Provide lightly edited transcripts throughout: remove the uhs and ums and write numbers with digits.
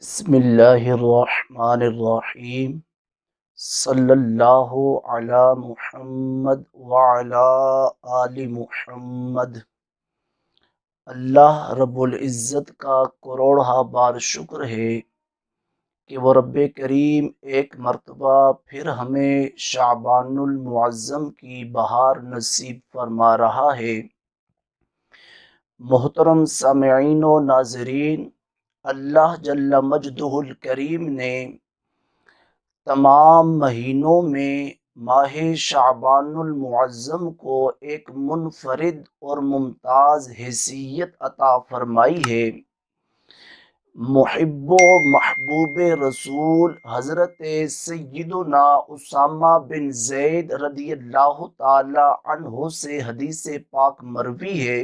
بسم اللہ الرحمن الرحیم صلی اللہ علی محمد وعلی آل محمد۔ اللہ رب العزت کا کروڑہ بار شکر ہے کہ وہ رب کریم ایک مرتبہ پھر ہمیں شعبان المعظم کی بہار نصیب فرما رہا ہے۔ محترم سامعین و ناظرین، اللہ جل مجدہ الکریم نے تمام مہینوں میں ماہ شعبان المعظم کو ایک منفرد اور ممتاز حیثیت عطا فرمائی ہے۔ محب و محبوب رسول حضرت سیدنا اسامہ بن زید رضی اللہ تعالی عنہ سے حدیث پاک مروی ہے،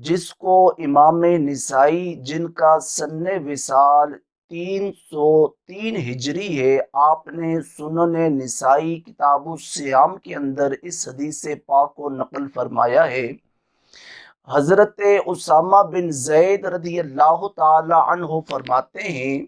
جس کو امام نسائی جن کا سن وصال 303 ہجری ہے، آپ نے سنن نسائی کتاب الصیام کے اندر اس حدیث پاک کو نقل فرمایا ہے۔ حضرت اسامہ بن زید رضی اللہ تعالی عنہ فرماتے ہیں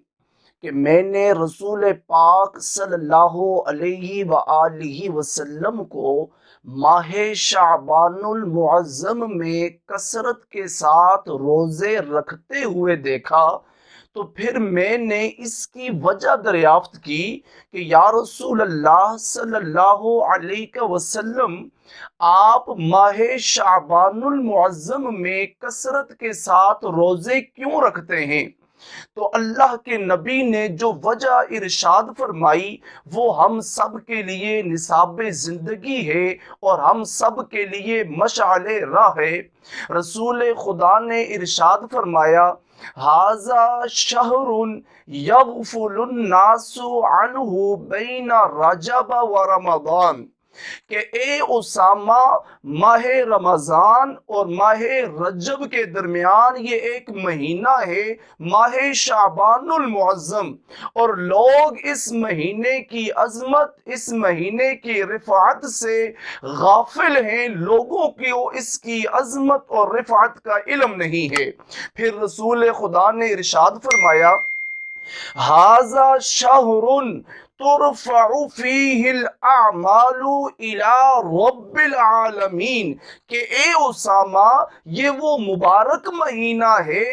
کہ میں نے رسول پاک صلی اللہ علیہ وآلہ وسلم کو ماہ شعبان المعظم میں کثرت کے ساتھ روزے رکھتے ہوئے دیکھا، تو پھر میں نے اس کی وجہ دریافت کی کہ یا رسول اللہ صلی اللہ علیہ وسلم، آپ ماہ شعبان المعظم میں کثرت کے ساتھ روزے کیوں رکھتے ہیں؟ تو اللہ کے نبی نے جو وجہ ارشاد فرمائی وہ ہم سب کے لیے نصاب زندگی ہے اور ہم سب کے لیے مشعل راہ ہے۔ رسول خدا نے ارشاد فرمایا، ھذا شہر یغفل الناس عنہ بین رجب و رمضان، کہ اے اسامہ، ماہ رمضان اور ماہ رجب کے درمیان یہ ایک مہینہ ہے، ماہ شعبان المعظم، اور لوگ اس مہینے کی عظمت، اس مہینے کی رفعت سے غافل ہیں، لوگوں کو اس کی عظمت اور رفعت کا علم نہیں ہے۔ پھر رسول خدا نے ارشاد فرمایا، ھذا شہر ترفع فیہ الاعمال الی رب العالمین، کہ اے اسامہ، یہ وہ مبارک مہینہ ہے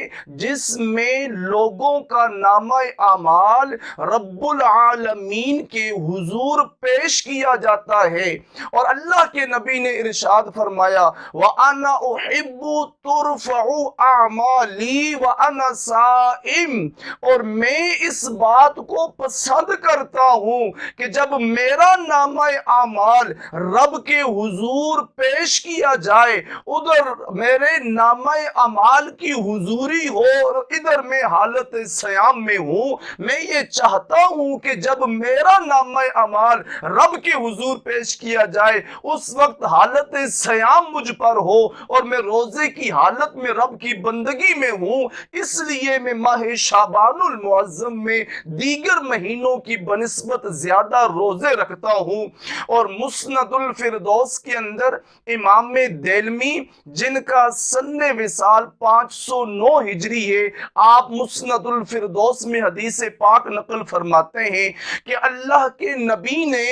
جس میں لوگوں کا نامہ اعمال رب العالمین کے حضور پیش کیا جاتا ہے۔ اور اللہ کے نبی نے ارشاد فرمایا، وَأَنَا أُحِبُّ تُرْفَعُ أَعْمَالِي وَأَنَا صَائِمٌ، اور میں اس بات کو پسند کرتا ہوں کہ جب میرا نامہ اعمال رب کے حضور پیش کیا جائے، ادھر میرے نامہ اعمال کی حضوری ہو اور ادھر میں حالت صیام میں ہوں۔ میں یہ چاہتا ہوں کہ جب میرا نامہ اعمال رب کے حضور پیش کیا جائے اس وقت حالت صیام مجھ پر ہو اور میں روزے کی حالت میں رب کی بندگی میں ہوں۔ اس لیے میں ماہ شعبان المعظم میں دیگر مہینوں کی بنسبت زیادہ روزے رکھتا ہوں۔ اور مسند الفردوس کے اندر امام دیلمی جن کا سن وصال 509 ہجری ہے، آپ مسند الفردوس میں حدیث پاک نقل فرماتے ہیں کہ اللہ کے نبی نے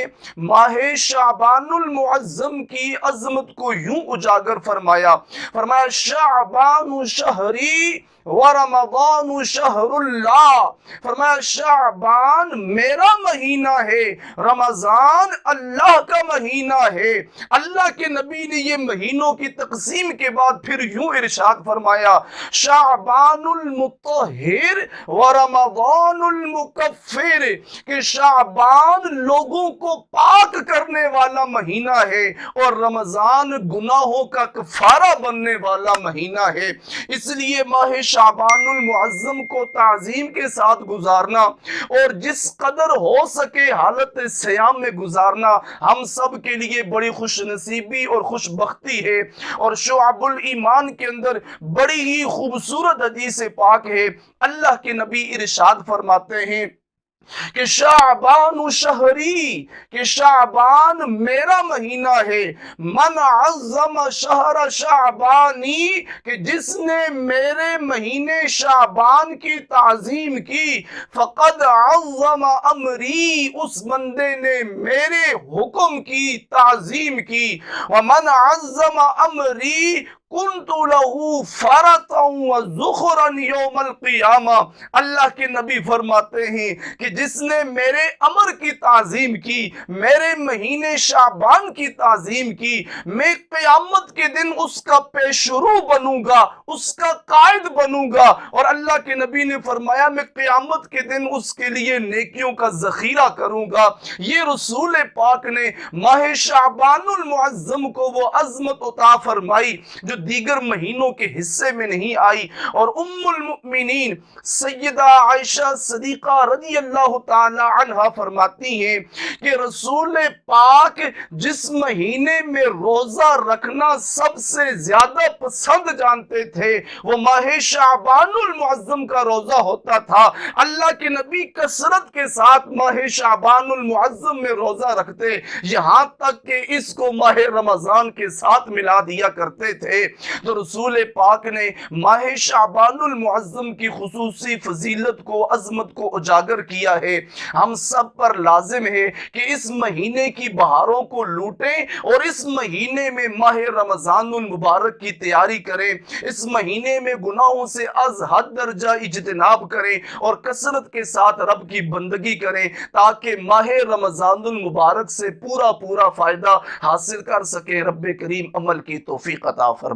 ماہ شعبان المعظم کی عظمت کو یوں اجاگر فرمایا، شعبان شہری ورمضان شہر اللہ، فرمایا شعبان میرا مہینہ ہے، رمضان اللہ کا مہینہ ہے۔ اللہ کے نبی نے یہ مہینوں کی تقسیم کے بعد پھر یوں ارشاد فرمایا، شعبان المطہر ورمضان المکفر، کہ شعبان لوگوں کو پاک کرنے والا مہینہ ہے اور رمضان گناہوں کا کفارہ بننے والا مہینہ ہے۔ اس لیے ماہ شعبان المعظم کو تعظیم کے ساتھ گزارنا اور جس قدر ہو سکے حالت صیام میں گزارنا ہم سب کے لیے بڑی خوش نصیبی اور خوش بختی ہے۔ اور شعب الایمان کے اندر بڑی ہی خوبصورت حدیث پاک ہے، اللہ کے نبی ارشاد فرماتے ہیں، کہ شعبان شہری، کہ شعبان میرا مہینہ ہے، من عظم شہر شعبانی، کہ جس نے میرے مہینے شعبان کی تعظیم کی، فقد عظم امری، اس بندے نے میرے حکم کی تعظیم کی، ومن عظم امری کنت لہو فرطا وزخرا یوم القیامہ، اللہ کے نبی فرماتے ہیں کہ جس نے میرے امر کی تعظیم کی، میرے مہینے شعبان کی تعظیم کی، میں قیامت کے دن اس کا پیشرو بنوں گا، اس کا قائد بنوں گا، اور اللہ کے نبی نے فرمایا میں قیامت کے دن اس کے لیے نیکیوں کا ذخیرہ کروں گا۔ یہ رسول پاک نے ماہ شعبان المعظم کو وہ عظمت عطا فرمائی جو دیگر مہینوں کے حصے میں نہیں آئی۔ اور ام المؤمنین سیدہ عائشہ صدیقہ رضی اللہ تعالی عنہ فرماتی ہیں کہ رسول پاک جس مہینے میں روزہ رکھنا سب سے زیادہ پسند جانتے تھے وہ ماہ شعبان المعظم کا روزہ ہوتا تھا۔ اللہ کے نبی کثرت کے ساتھ ماہ شعبان المعظم میں روزہ رکھتے، یہاں تک کہ اس کو ماہ رمضان کے ساتھ ملا دیا کرتے تھے۔ تو رسول پاک نے ماہ شعبان المعظم کی خصوصی فضیلت کو، عظمت کو اجاگر کیا ہے۔ ہم سب پر لازم ہے کہ اس مہینے کی بہاروں کو لوٹیں اور اس مہینے میں ماہ رمضان المبارک کی تیاری کریں، اس مہینے میں گناہوں سے از حد درجہ اجتناب کریں اور کثرت کے ساتھ رب کی بندگی کریں تاکہ ماہ رمضان المبارک سے پورا فائدہ حاصل کر سکیں۔ رب کریم عمل کی توفیق عطا فرمائے۔